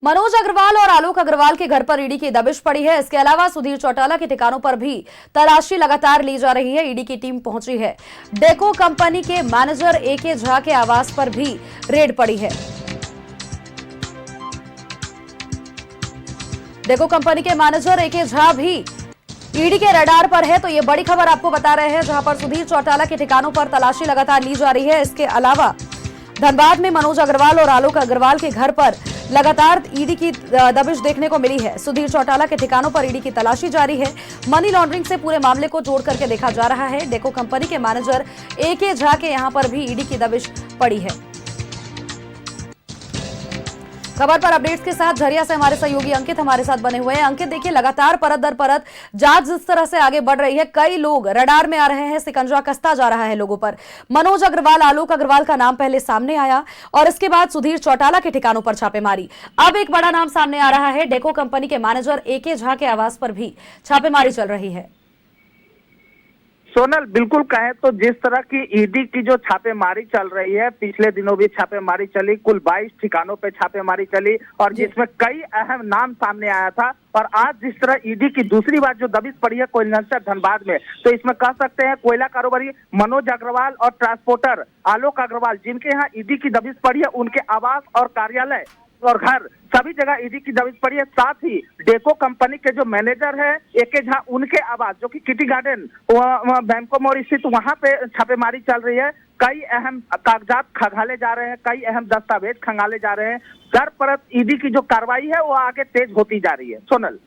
मनोज अग्रवाल और आलोक अग्रवाल के घर पर ईडी की दबिश पड़ी है। इसके अलावा सुधीर चौटाला के ठिकानों पर भी तलाशी लगातार ली जा रही है। ईडी की टीम पहुंची है। डेको कंपनी के मैनेजर एके झा के आवास पर भी रेड पड़ी है। डेको कंपनी के मैनेजर एके झा भी ईडी के रडार पर है। तो ये बड़ी खबर आपको बता रहे हैं, जहां पर सुधीर चौटाला के ठिकानों पर तलाशी लगातार ली जा रही है। इसके अलावा धनबाद में मनोज अग्रवाल और आलोक अग्रवाल के घर पर लगातार ईडी की दबिश देखने को मिली है। सुधीर चौटाला के ठिकानों पर ईडी की तलाशी जारी है। मनी लॉन्ड्रिंग से पूरे मामले को जोड़ करके देखा जा रहा है। डेको कंपनी के मैनेजर एके झा के यहां पर भी ईडी की दबिश पड़ी है। खबर पर अपडेट्स के साथ झरिया से हमारे सहयोगी अंकित हमारे साथ बने हुए हैं। अंकित, देखिए लगातार परत दर परत जांच जिस तरह से आगे बढ़ रही है, कई लोग रडार में आ रहे हैं, सिकंजा कसता जा रहा है लोगों पर। मनोज अग्रवाल, आलोक अग्रवाल का नाम पहले सामने आया और इसके बाद सुधीर चौटाला के ठिकानों पर छापेमारी। अब एक बड़ा नाम सामने आ रहा है, डेको कंपनी के मैनेजर एके झा के आवास पर भी छापेमारी चल रही है। सोनल, बिल्कुल कहें तो जिस तरह की ईडी की जो छापेमारी चल रही है, पिछले दिनों भी छापेमारी चली, कुल 22 ठिकानों पे छापेमारी चली और जिसमें कई अहम नाम सामने आया था। और आज जिस तरह ईडी की दूसरी बार जो दबिश पड़ी है कोयलनगर धनबाद में, तो इसमें कह सकते हैं कोयला कारोबारी मनोज अग्रवाल और ट्रांसपोर्टर आलोक अग्रवाल, जिनके यहाँ ईडी की दबिश पड़ी है, उनके आवास और कार्यालय और घर सभी जगह ईडी की दबिश पड़ी है। साथ ही डेको कंपनी के जो मैनेजर है एके झा, उनके आवास जो कि किटी गार्डन बैंको मोड़ स्थित, वहां पे छापेमारी चल रही है। कई अहम कागजात खंगाले जा रहे हैं, कई अहम दस्तावेज खंगाले जा रहे हैं। दर परत ईडी की जो कार्रवाई है वो आगे तेज होती जा रही है। सोनल,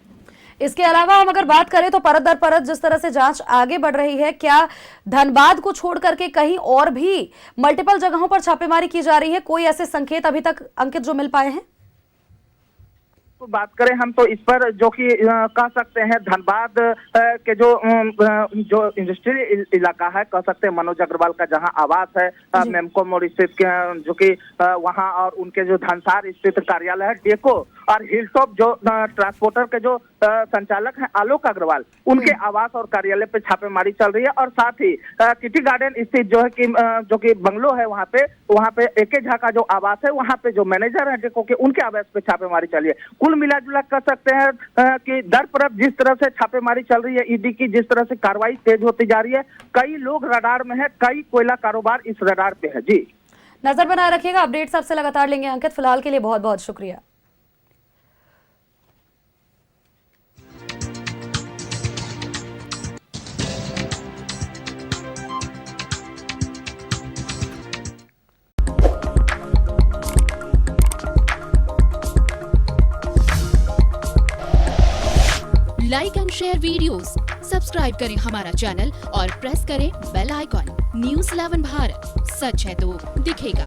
इसके अलावा हम अगर बात करें तो परत दर परत जिस तरह से जांच आगे बढ़ रही है, क्या धनबाद को छोड़ करके कहीं और भी मल्टीपल जगहों पर छापेमारी की जा रही है? कोई ऐसे संकेत अभी तक अंकित जो मिल पाए हैं? तो बात करें हम तो इस पर जो कि कह सकते हैं धनबाद के जो इंडस्ट्रियल इलाका है, कह सकते हैं मनोज अग्रवाल का जहां आवास है मेमको मोड़ स्थित, जो कि वहां, और उनके जो धनसार स्थित कार्यालय है डेको, और हिलटॉप जो ट्रांसपोर्टर के जो संचालक हैं आलोक अग्रवाल, उनके आवास और कार्यालय पे छापेमारी चल रही है। और साथ ही किटी गार्डन स्थित जो कि बंगलो है, वहां पे एके झा का जो आवास है, वहां पे जो मैनेजर है डेको के, उनके आवास पे छापेमारी चल रही है। कुल मिला जुला कर सकते हैं कि दर परत जिस तरह से छापेमारी चल रही है ईडी की, जिस तरह से कार्रवाई तेज होती जा रही है, कई लोग रडार में है, कई कोयला कारोबार इस रडार पे है। जी, नजर बनाए रखिएगा, अपडेट्स आपसे लगातार लेंगे अंकित। फिलहाल के लिए बहुत बहुत शुक्रिया। Like and share videos, subscribe करें हमारा चैनल और प्रेस करें बेल आइकॉन। न्यूज़ 11 भारत, सच है तो दिखेगा।